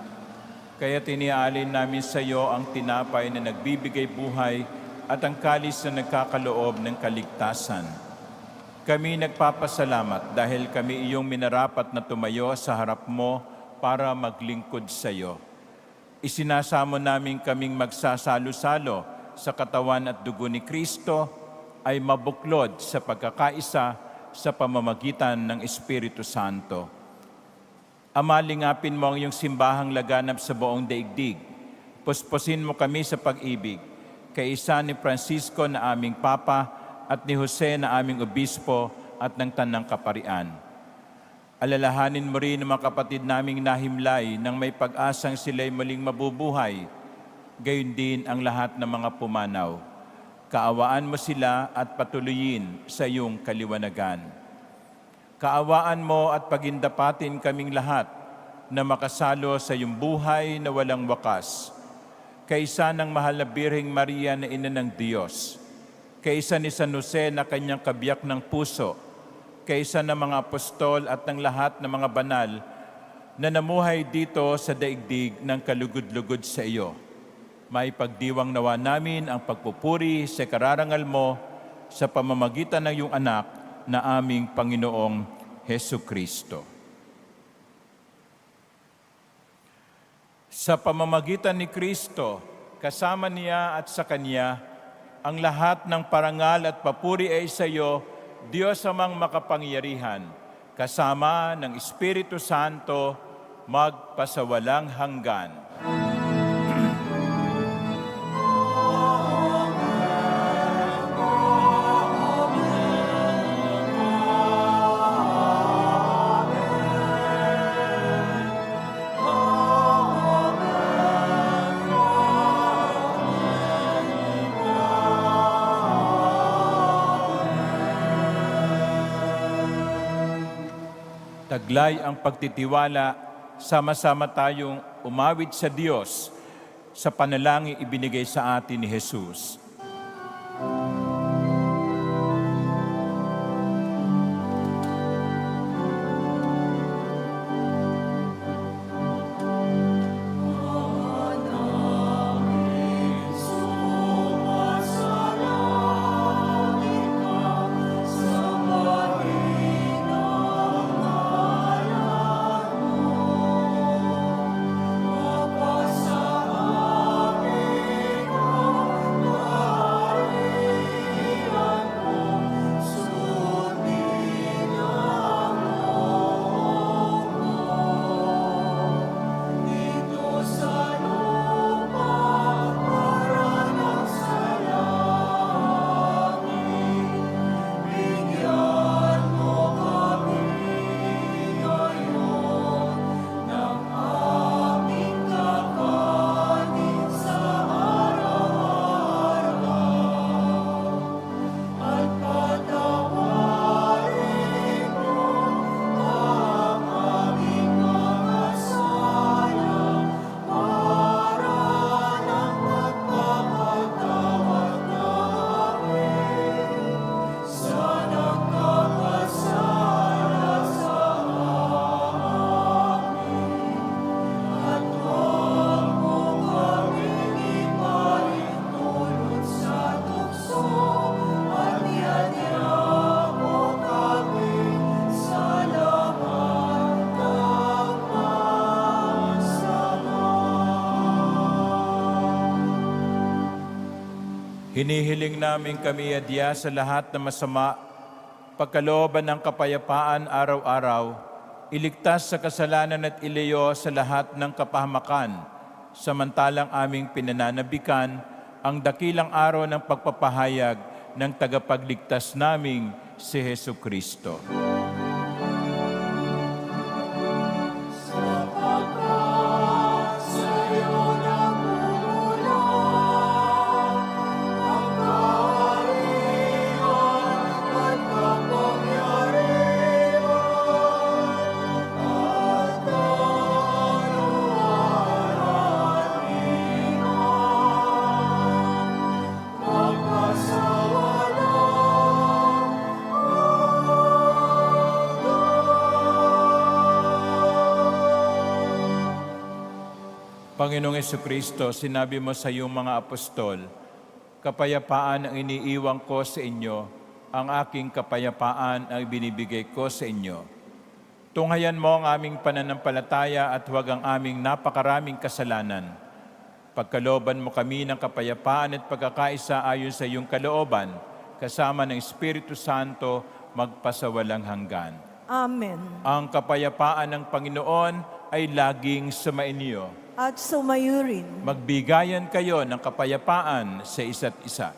Kaya tiniaalin namin sa iyo ang tinapay na nagbibigay buhay at ang kalis na nagkakaloob ng kaligtasan. Kami nagpapasalamat dahil kami iyong minarapat na tumayo sa harap mo para maglingkod sa iyo. Isinasamo namin kaming magsasalo-salo sa katawan at dugo ni Kristo ay mabuklod sa pagkakaisa sa pamamagitan ng Espiritu Santo. Ama, lingapin mo ang iyong simbahang laganap sa buong daigdig. Puspusin mo kami sa pag-ibig, kaisa ni Francisco na aming Papa at ni Jose na aming Obispo at ng Tanang Kaparian. Alalahanin mo rin ang mga kapatid naming nahimlay nang may pag-asang sila'y muling mabubuhay, gayon din ang lahat ng mga pumanaw. Kaawaan mo sila at patuloyin sa iyong kaliwanagan. Kaawaan mo at pagindapatin kaming lahat na makasalo sa iyong buhay na walang wakas. Kaisa ng mahal na Birheng Maria na Ina ng Diyos, kaisa ni San Jose na kanyang kabiyak ng puso, kaisa ng mga apostol at ng lahat ng mga banal na namuhay dito sa daigdig ng kalugod-lugod sa iyo. May pagdiwang nawa namin ang pagpupuri sa kararangal mo sa pamamagitan ng iyong anak na aming Panginoong Hesu Kristo. Sa pamamagitan ni Kristo, kasama niya at sa Kanya, ang lahat ng parangal at papuri ay sa iyo, Diyos amang makapangyarihan, kasama ng Espiritu Santo, magpasawalang hanggan. Taglay ang pagtitiwala, sama-sama tayong umawit sa Diyos sa panalangin ibinigay sa atin ni Jesus. Hinihiling namin kami adya sa lahat na masama, pagkalooban ng kapayapaan araw-araw, iligtas sa kasalanan at ilayo sa lahat ng kapahamakan, samantalang aming pinananabikan ang dakilang araw ng pagpapahayag ng tagapagligtas naming si Hesu Kristo. Panginoong Jesucristo, sinabi mo sa iyong mga apostol, kapayapaan ang iniiwan ko sa inyo, ang aking kapayapaan ang binibigay ko sa inyo. Tunghayan mo ang aming pananampalataya at huwag ang aming napakaraming kasalanan. Pagkalooban mo kami ng kapayapaan at pagkakaisa ayon sa iyong kalooban, kasama ng Espiritu Santo, magpasawalang hanggan. Amen. Ang kapayapaan ng Panginoon ay laging sumainyo. At sumayo rin. Magbigayan kayo ng kapayapaan sa isa't isa.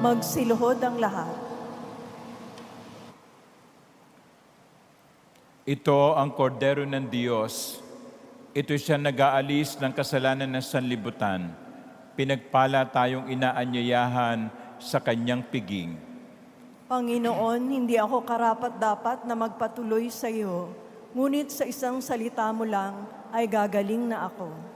Magsiluhod ang lahat. Ito ang kordero ng Diyos. Ito siya nag-aalis ng kasalanan ng sanlibutan. Pinagpala tayong inaanyayahan sa kanyang piging. Panginoon, hindi ako karapat-dapat na magpatuloy sa iyo, ngunit sa isang salita mo lang ay gagaling na ako.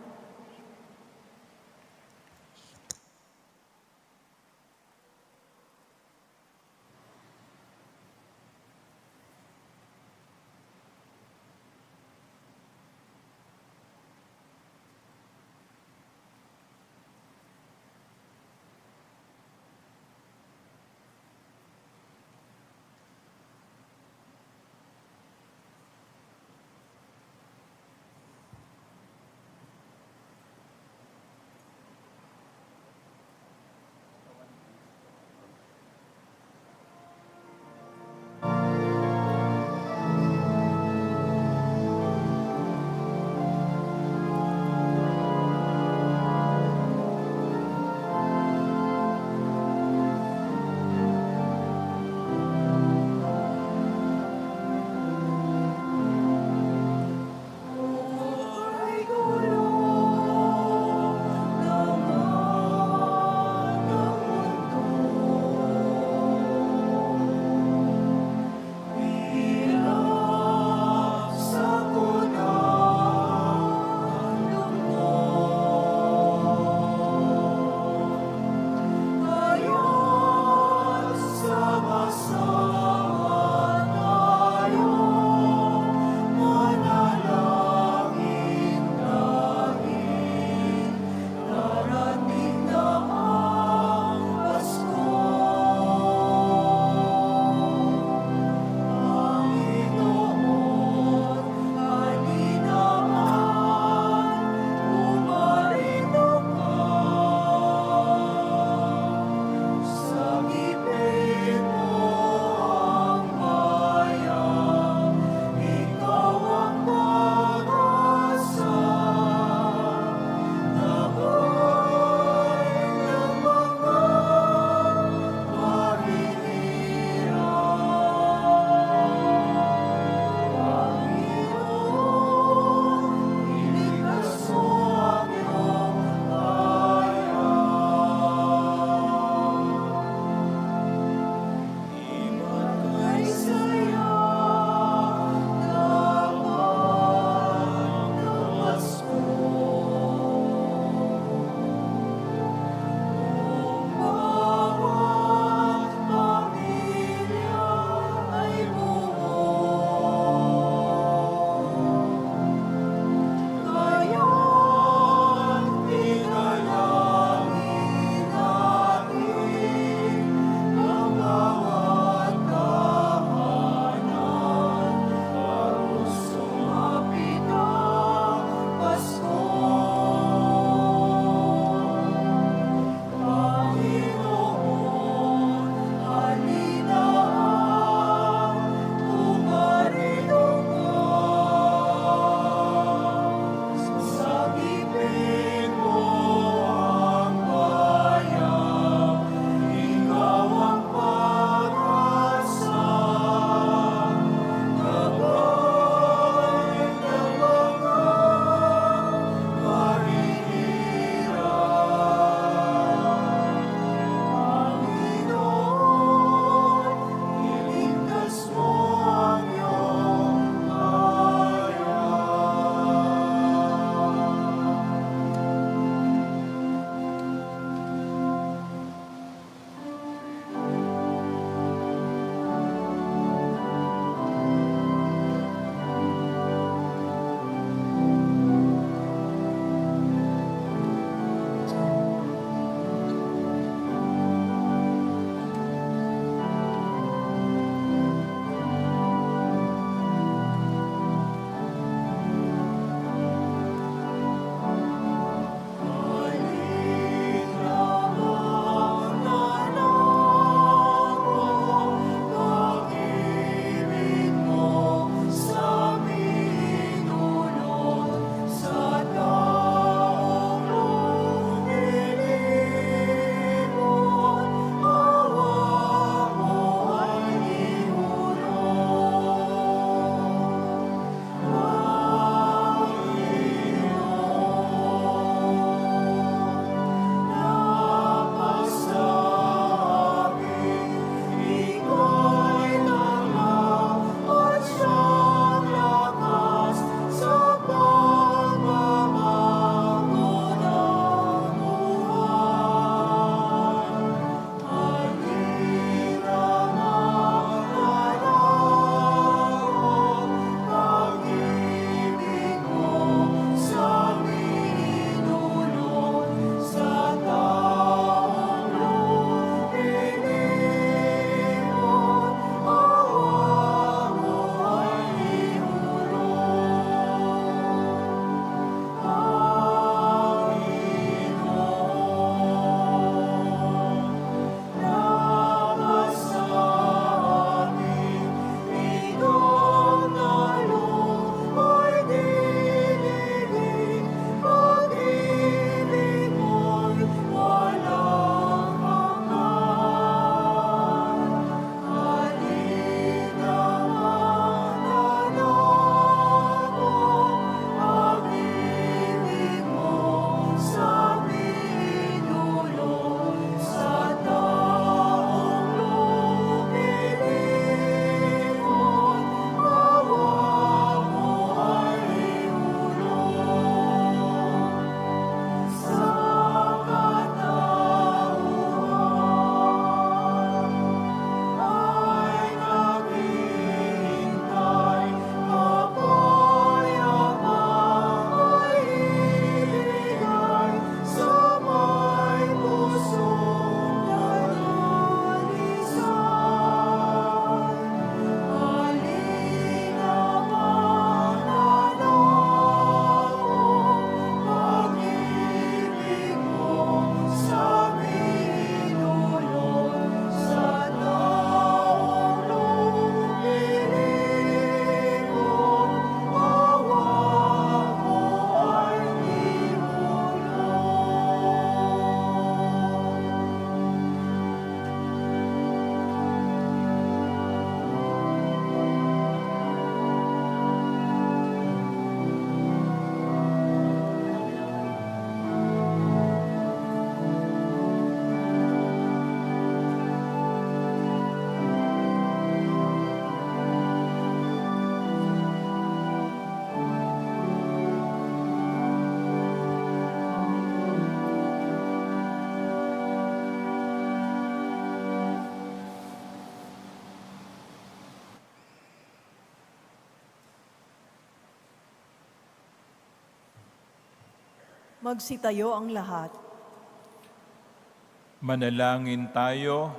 Magsitayo ang lahat. Manalangin tayo.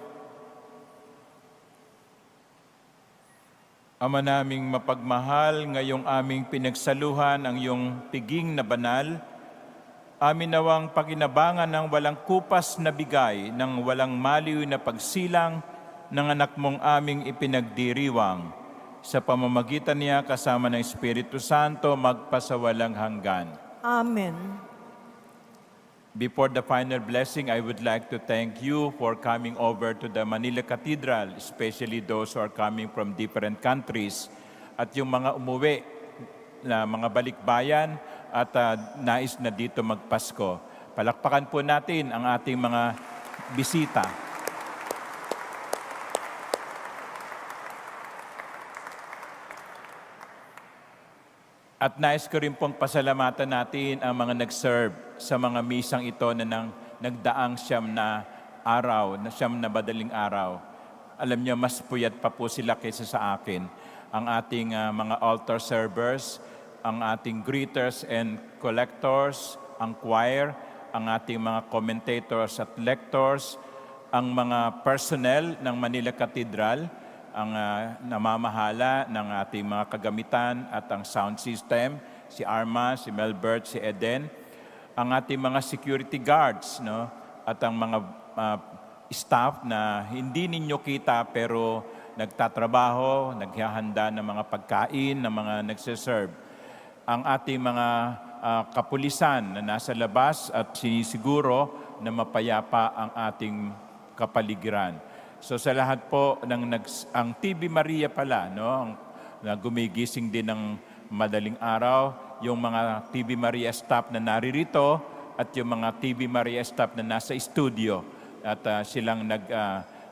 Ama naming mapagmahal, ngayong aming pinagsaluhan ang iyong piging na banal, amin nawang pakinabangan ng walang kupas na bigay, ng walang maliw na pagsilang ng anak mong aming ipinagdiriwang. Sa pamamagitan niya kasama ng Espiritu Santo, magpasawalang hanggan. Amen. Before the final blessing, I would like to thank you for coming over to the Manila Cathedral, especially those who are coming from different countries, at yung mga umuwi na mga balikbayan at nais na dito magpasko. Palakpakan po natin ang ating mga bisita. At nais ko rin pong pasalamatan natin ang mga nag-serve sa mga misang ito na nagdaang siyam na madaling araw. Alam niyo, mas puyat pa po sila kaysa sa akin. Ang ating mga altar servers, ang ating greeters and collectors, ang choir, ang ating mga commentators at lectors, ang mga personnel ng Manila Cathedral, ang namamahala ng ating mga kagamitan at ang sound system, si Arma, si Melbert, si Eden, ang ating mga security guards, no? At ang mga staff na hindi ninyo kita pero nagtatrabaho, naghahanda ng mga pagkain, ng mga nagsiserve. Ang ating mga kapulisan na nasa labas at sinisiguro na mapayapa ang ating kapaligiran. So sa lahat po ang TV Maria pala, no, na gumigising din ng madaling araw, yung mga TV Maria staff na naririto at yung mga TV Maria staff na nasa studio at silang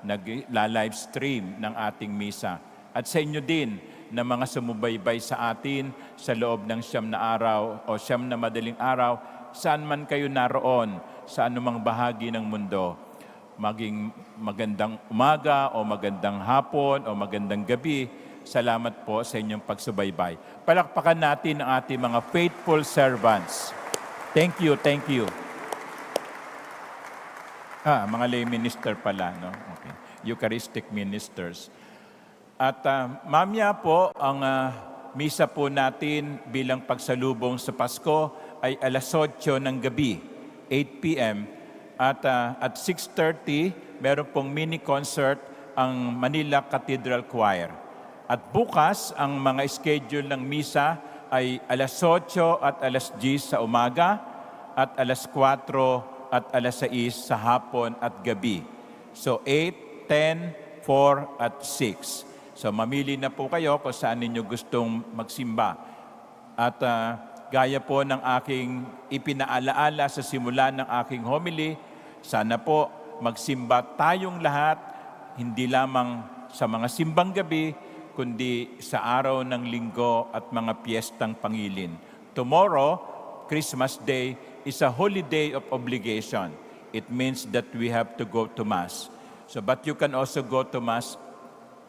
nag-live stream ng ating misa. At sa inyo din na mga sumubaybay sa atin sa loob ng siyam na araw o siyam na madaling araw, saan man kayo naroon, sa anumang bahagi ng mundo. Maging magandang umaga o magandang hapon o magandang gabi, salamat po sa inyong pagsubaybay. Palakpakan natin ang ating mga faithful servants. Thank you, thank you. Mga lay minister pala, no? Okay. Eucharistic ministers. At mamaya po, ang misa po natin bilang pagsalubong sa Pasko ay alas 8 ng gabi, 8 p.m. At 6:30, meron pong mini concert ang Manila Cathedral Choir. At bukas, ang mga schedule ng misa ay alas 8 at alas 10 sa umaga, at alas 4 at alas 6 sa hapon at gabi. So 8, 10, 4 at 6. So mamili na po kayo kung saan ninyo gustong magsimba. At gaya po ng aking ipinaalaala sa simula ng aking homily, sana po magsimba tayong lahat, hindi lamang sa mga simbang gabi, kundi sa araw ng linggo at mga piyestang pangilin. Tomorrow, Christmas Day, is a holy day of obligation. It means that we have to go to Mass. So, but you can also go to Mass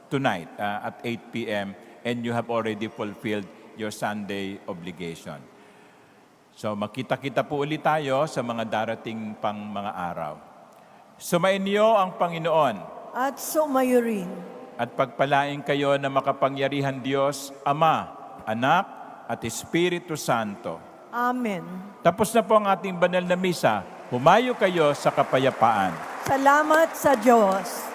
tonight at 8 p.m. and you have already fulfilled your Sunday obligation. So makita-kita po ulit tayo sa mga darating pang mga araw. Sumainyo ang Panginoon. At sumayo rin. At pagpalain kayo na makapangyarihan Diyos, Ama, Anak, at Espiritu Santo. Amen. Tapos na po ang ating banal na misa. Humayo kayo sa kapayapaan. Salamat sa Diyos.